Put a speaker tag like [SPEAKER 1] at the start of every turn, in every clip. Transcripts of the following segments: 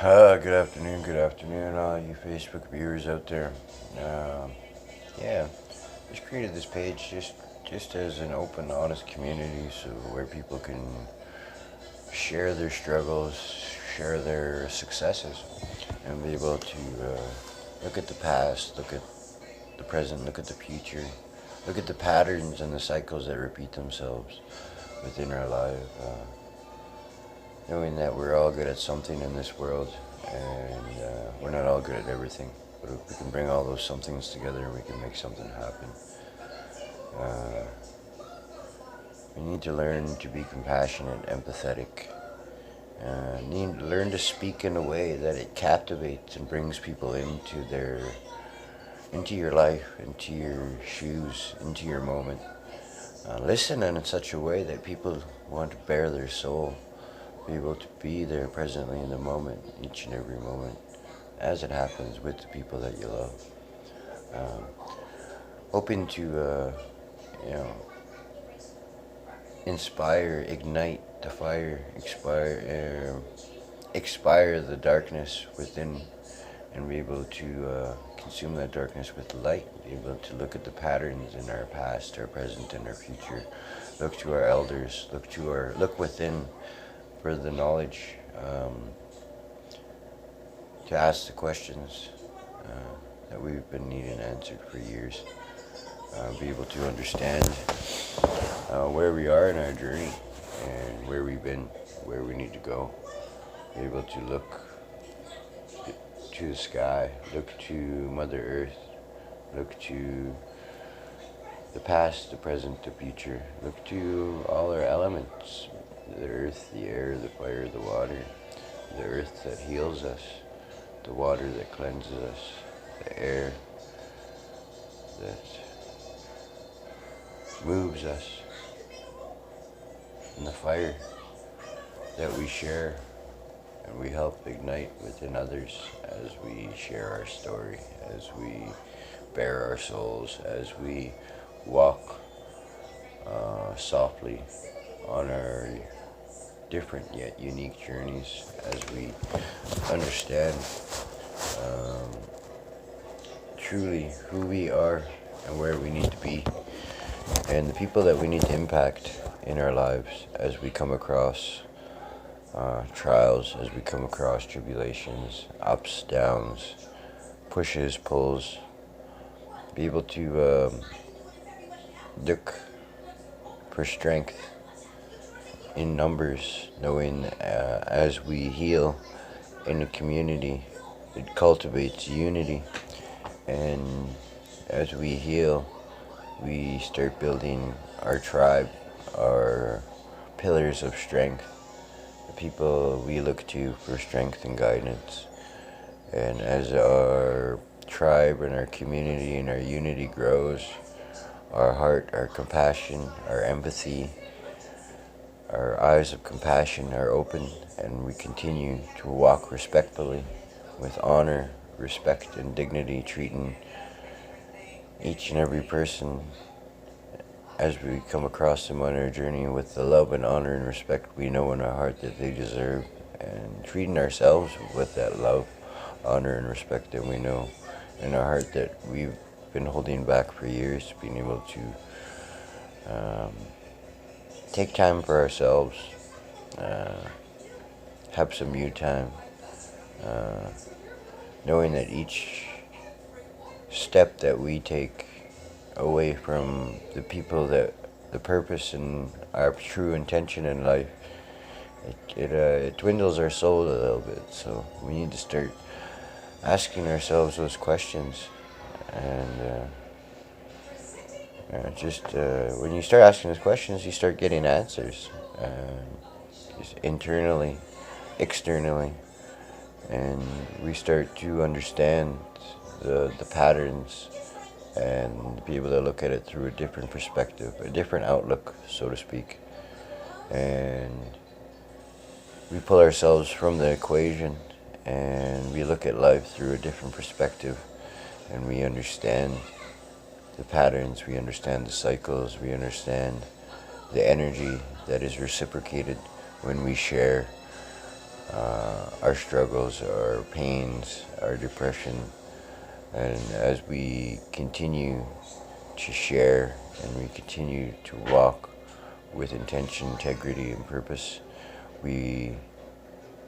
[SPEAKER 1] Good afternoon, all you Facebook viewers out there. Yeah, just created this page just as an open, honest community, so where people can share their struggles, share their successes, and be able to look at the past, look at the present, look at the future, look at the patterns and the cycles that repeat themselves within our life. Knowing that we're all good at something in this world, and we're not all good at everything, but if we can bring all those somethings together, we can make something happen. We need to learn to be compassionate, empathetic, need to learn to speak in a way that it captivates and brings people into your life, into your shoes, into your moment. Listen in such a way that people want to bare their soul, be able to be there presently in the moment, each and every moment, as it happens with the people that you love. Hoping to, inspire, ignite the fire, expire the darkness within, and be able to consume that darkness with light, be able to look at the patterns in our past, our present, and our future. Look to our elders, look within for the knowledge, to ask the questions that we've been needing answered for years. Be able to understand where we are in our journey and where we've been, where we need to go. Be able to look to the sky, look to Mother Earth, look to the past, the present, the future. Look to all our elements, the earth, the air, the fire, the water, the earth that heals us, the water that cleanses us, the air that moves us, and the fire that we share and we help ignite within others as we share our story, as we bare our souls, as we walk softly on our different yet unique journeys, as we understand truly who we are and where we need to be, and the people that we need to impact in our lives as we come across trials, as we come across tribulations, ups, downs, pushes, pulls. Be able to look for strength in numbers, knowing as we heal in a community, it cultivates unity, and as we heal, we start building our tribe, our pillars of strength, the people we look to for strength and guidance. And as our tribe and our community and our unity grows, our heart, our compassion, our empathy, our eyes of compassion are open, and we continue to walk respectfully, with honor, respect, and dignity, treating each and every person as we come across them on our journey with the love and honor and respect we know in our heart that they deserve, and treating ourselves with that love, honor, and respect that we know in our heart that we've been holding back for years, being able to take time for ourselves, have some you time, knowing that each step that we take away from the people, that the purpose and our true intention in life, it dwindles our soul a little bit. So we need to start asking ourselves those questions, and when you start asking those questions, you start getting answers, just internally, externally, and we start to understand the patterns and be able to look at it through a different perspective, a different outlook, so to speak. And we pull ourselves from the equation and we look at life through a different perspective, and we understand the patterns, we understand the cycles, we understand the energy that is reciprocated when we share our struggles, our pains, our depression. And as we continue to share and we continue to walk with intention, integrity, and purpose, we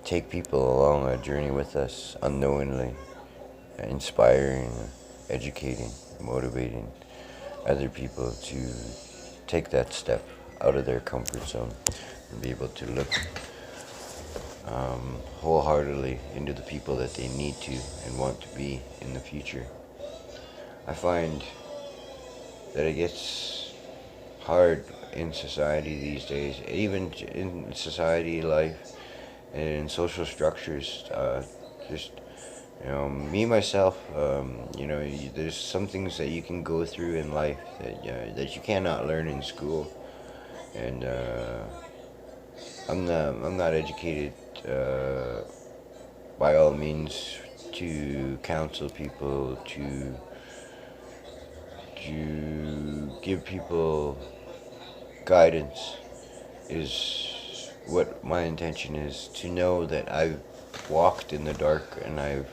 [SPEAKER 1] take people along a journey with us unknowingly, inspiring, educating, motivating other people to take that step out of their comfort zone and be able to look wholeheartedly into the people that they need to and want to be in the future. I find that it gets hard in society these days, even in society life and in social structures. Just me myself, there's some things that you can go through in life that you cannot learn in school, and I'm not educated by all means to counsel people, to give people guidance. Is what my intention is, to know that I've walked in the dark and I've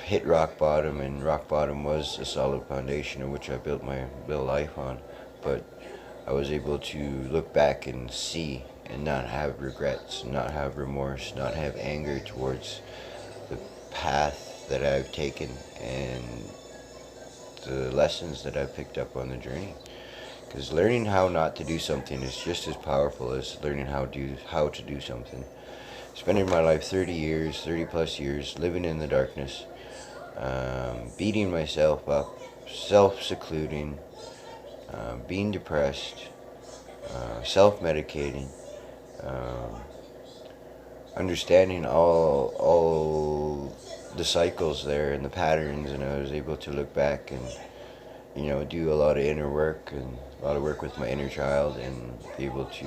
[SPEAKER 1] hit rock bottom, and rock bottom was a solid foundation on which I built my life on. But I was able to look back and see and not have regrets, not have remorse, not have anger towards the path that I've taken and the lessons that I've picked up on the journey. Because learning how not to do something is just as powerful as learning how to do something. Spending my life 30 plus years living in the darkness, beating myself up, self-secluding, being depressed, self-medicating, understanding all the cycles there and the patterns, and I was able to look back and do a lot of inner work and a lot of work with my inner child, and be able to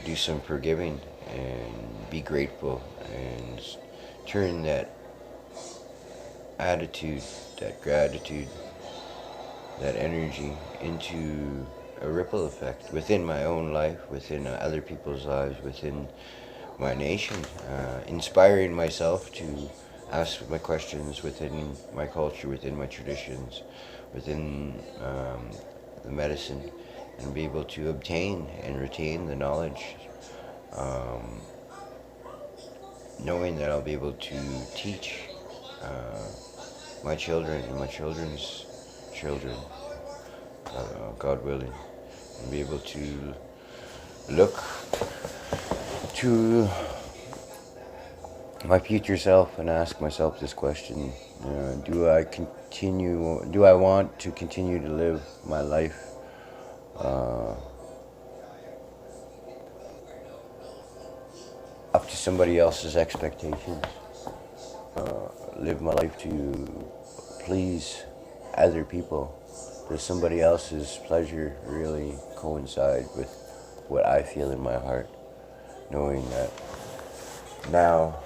[SPEAKER 1] do some forgiving and be grateful and turn that attitude, that gratitude, that energy into a ripple effect within my own life, within other people's lives, within my nation, inspiring myself to ask my questions within my culture, within my traditions, within the medicine, and be able to obtain and retain the knowledge, knowing that I'll be able to teach my children and my children's children, God willing, and be able to look to my future self and ask myself this question: do I want to continue to live my life up to somebody else's expectations? Live my life to please other people? Does somebody else's pleasure really coincide with what I feel in my heart? Knowing that now,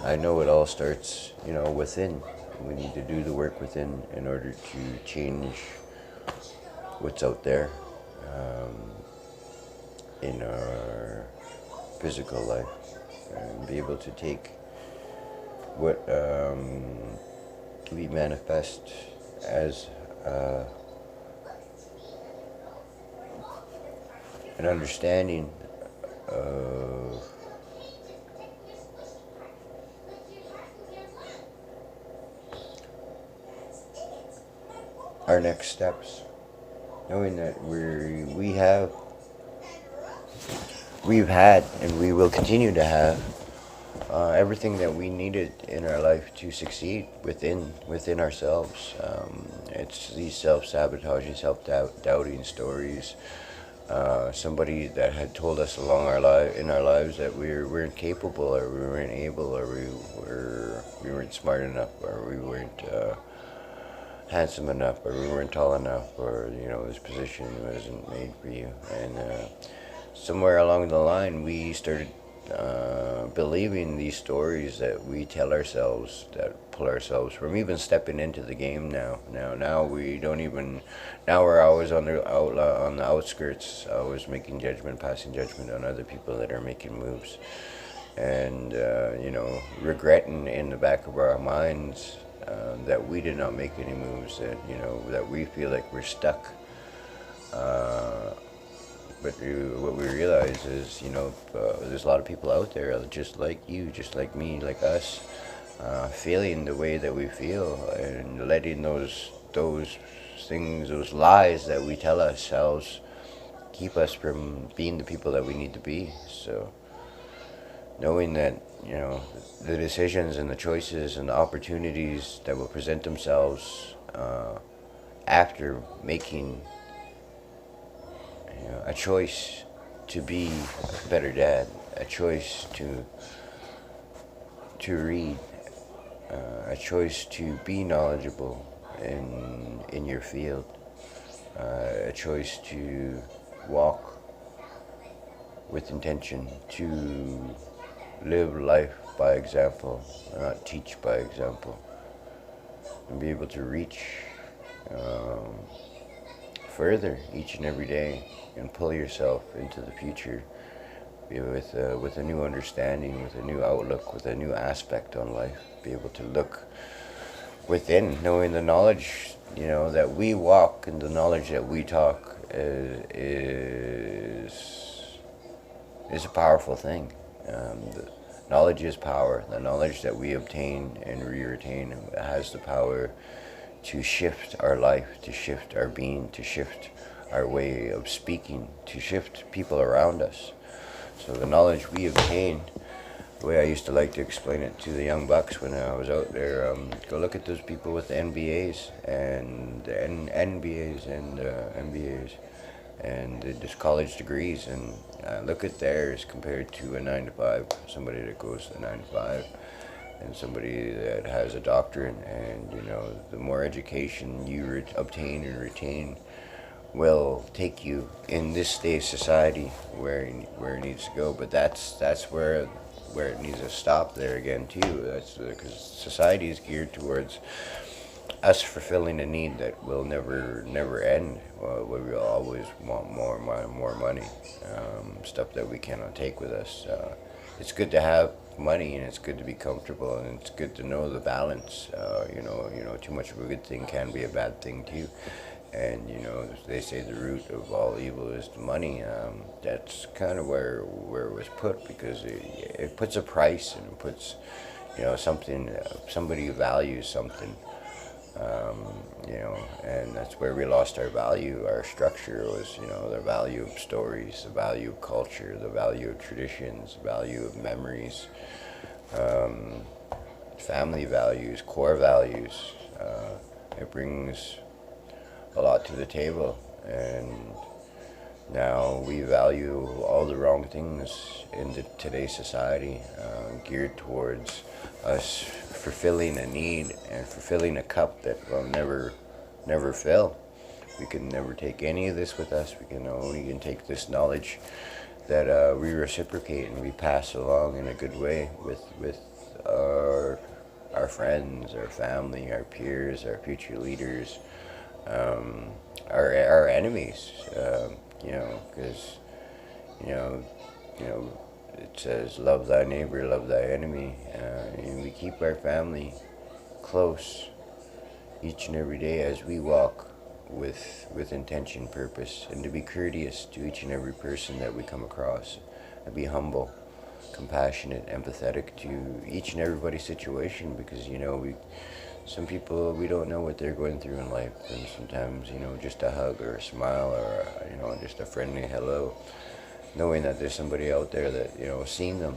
[SPEAKER 1] I know it all starts, within. We need to do the work within in order to change what's out there in our physical life, and be able to take what we manifest as an understanding of our next steps, knowing that we've had and we will continue to have everything that we needed in our life to succeed within ourselves. It's these self-sabotaging, self-doubting stories. Somebody that had told us along in our lives that we weren't capable, or we weren't able, or we weren't smart enough, or we weren't handsome enough, or we weren't tall enough, or this position wasn't made for you. And somewhere along the line, we started believing these stories that we tell ourselves, that pull ourselves from even stepping into the game now. Now we don't even. Now we're always on the on the outskirts, always making judgment, passing judgment on other people that are making moves, and regretting in the back of our minds that we did not make any moves. That that we feel like we're stuck. But what we realize is, there's a lot of people out there just like you, just like me, like us, feeling the way that we feel, and letting those things, those lies that we tell ourselves, keep us from being the people that we need to be. So, knowing that, the decisions and the choices and the opportunities that will present themselves after making a choice to be a better dad, a choice to read, a choice to be knowledgeable in your field, a choice to walk with intention, to live life by example, not teach by example, and be able to reach further each and every day and pull yourself into the future with a new understanding, with a new outlook, with a new aspect on life. Be able to look within, knowing the knowledge, that we walk, and the knowledge that we talk is a powerful thing. The knowledge is power. The knowledge that we obtain and re-retain has the power to shift our life, to shift our being, to shift our way of speaking, to shift people around us. So the knowledge we obtain, the way I used to like to explain it to the young bucks when I was out there, go look at those people with the NBAs and NBAs and MBAs and just college degrees, and look at theirs compared to a 9-to-5, somebody that goes to 9-to-5. And somebody that has a doctorate, and the more education you obtain and retain will take you in this day society where it needs to go. But that's where it needs to stop there again too. That's because society is geared towards us fulfilling a need that will never end. We will always want more money, stuff that we cannot take with us. It's good to have money, and it's good to be comfortable, and it's good to know the balance. Too much of a good thing can be a bad thing too. And they say the root of all evil is money. That's kind of where it was put, because it puts a price, and it puts something, somebody who values something. And that's where we lost our value. Our structure was, the value of stories, the value of culture, the value of traditions, the value of memories, family values, core values. It brings a lot to the table, and now we value all the wrong things in today's society, geared towards us fulfilling a need and fulfilling a cup that will never fill. We can never take any of this with us. We can only take this knowledge that we reciprocate and we pass along in a good way with our friends, our family, our peers, our future leaders, our enemies. Because it says, love thy neighbor, love thy enemy. And we keep our family close each and every day as we walk with intention, purpose, and to be courteous to each and every person that we come across, and be humble, compassionate, empathetic to each and everybody's situation, because some people, we don't know what they're going through in life, and sometimes just a hug or a smile or just a friendly hello, knowing that there's somebody out there that seen them,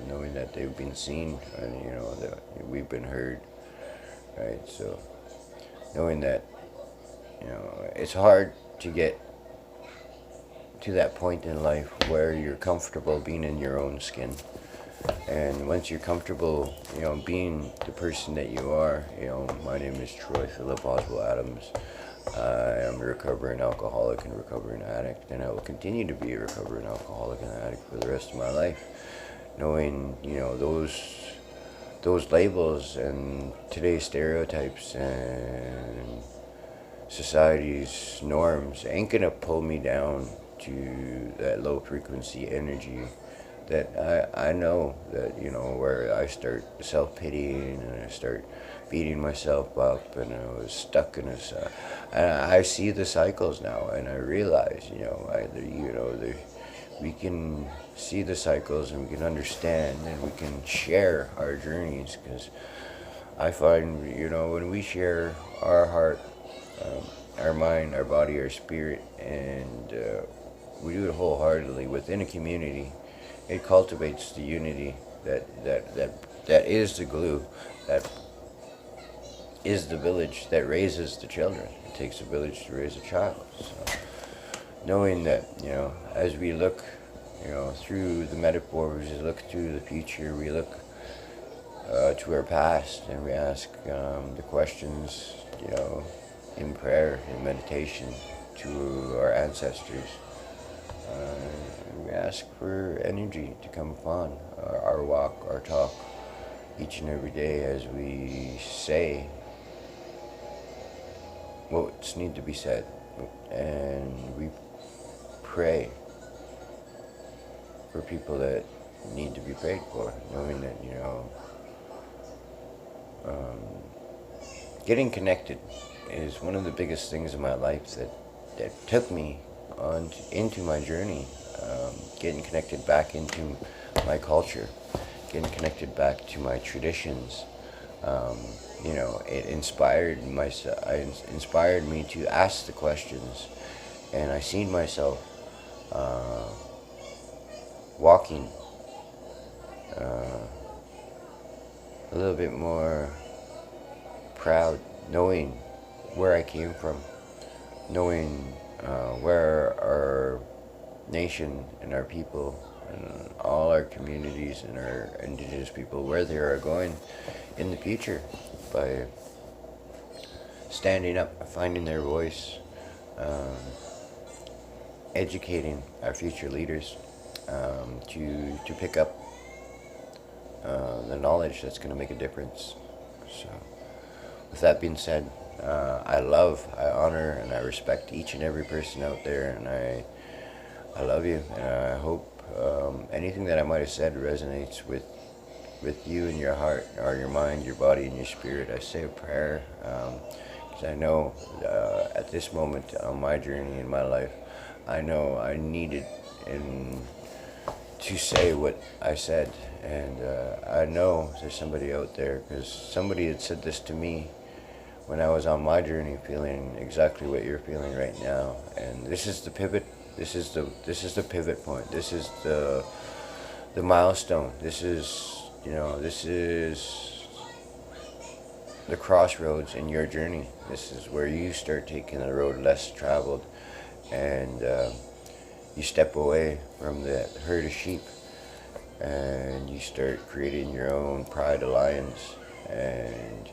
[SPEAKER 1] knowing that they've been seen, and that we've been heard, right? So knowing that it's hard to get to that point in life where you're comfortable being in your own skin. And once you're comfortable, being the person that you are, my name is Troy Philip Oswald Adams. I am a recovering alcoholic and recovering addict, and I will continue to be a recovering alcoholic and addict for the rest of my life. knowing, those labels and today's stereotypes and society's norms ain't gonna pull me down to that low frequency energy that I know that, where I start self-pitying and I start beating myself up and I was stuck in this, and I see the cycles now and I realize, we can see the cycles and we can understand and we can share our journeys, because I find, when we share our heart, our mind, our body, our spirit, and we do it wholeheartedly within a community, it cultivates the unity that is the glue, that is the village that raises the children. It takes a village to raise a child. So knowing that, as we look, through the metaphors, we look through the future, we look to our past, and we ask the questions, in prayer, in meditation, to our ancestors. We ask for energy to come upon our walk, our talk, each and every day, as we say what's need to be said, and we pray for people that need to be prayed for, knowing that, getting connected is one of the biggest things in my life that took me into my journey, getting connected back into my culture, getting connected back to my traditions. It inspired me to ask the questions, and I seen myself walking a little bit more proud, knowing where I came from, knowing where our nation and our people and all our communities and our indigenous people, where they are going in the future, by standing up, finding their voice, educating our future leaders, to pick up the knowledge that's going to make a difference. So with that being said, I honor, and I respect each and every person out there, and I love you, and I hope anything that I might have said resonates with you and your heart, or your mind, your body, and your spirit. I say a prayer, because I know at this moment on my journey in my life, I know I needed to say what I said, and I know there's somebody out there, because somebody had said this to me when I was on my journey, feeling exactly what you're feeling right now. And this is the pivot. This is the pivot point. This is the milestone. This is the crossroads in your journey. This is where you start taking the road less traveled, and you step away from the herd of sheep, and you start creating your own pride alliance, and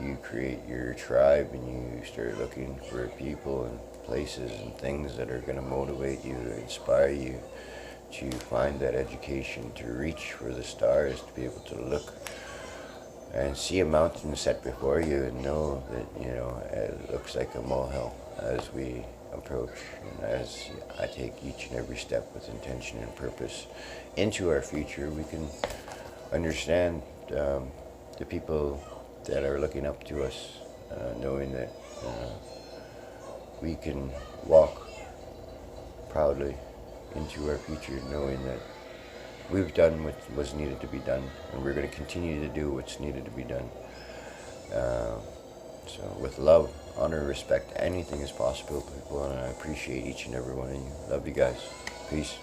[SPEAKER 1] you create your tribe, and you start looking for people and places and things that are going to motivate you, to inspire you, to find that education, to reach for the stars, to be able to look and see a mountain set before you and know that, it looks like a molehill as we approach, and as I take each and every step with intention and purpose into our future, we can understand the people that are looking up to us, knowing that we can walk proudly into our future, knowing that we've done what was needed to be done, and we're going to continue to do what's needed to be done. So with love, honor, respect, anything is possible, people, and I appreciate each and every one of you. Love you guys. Peace.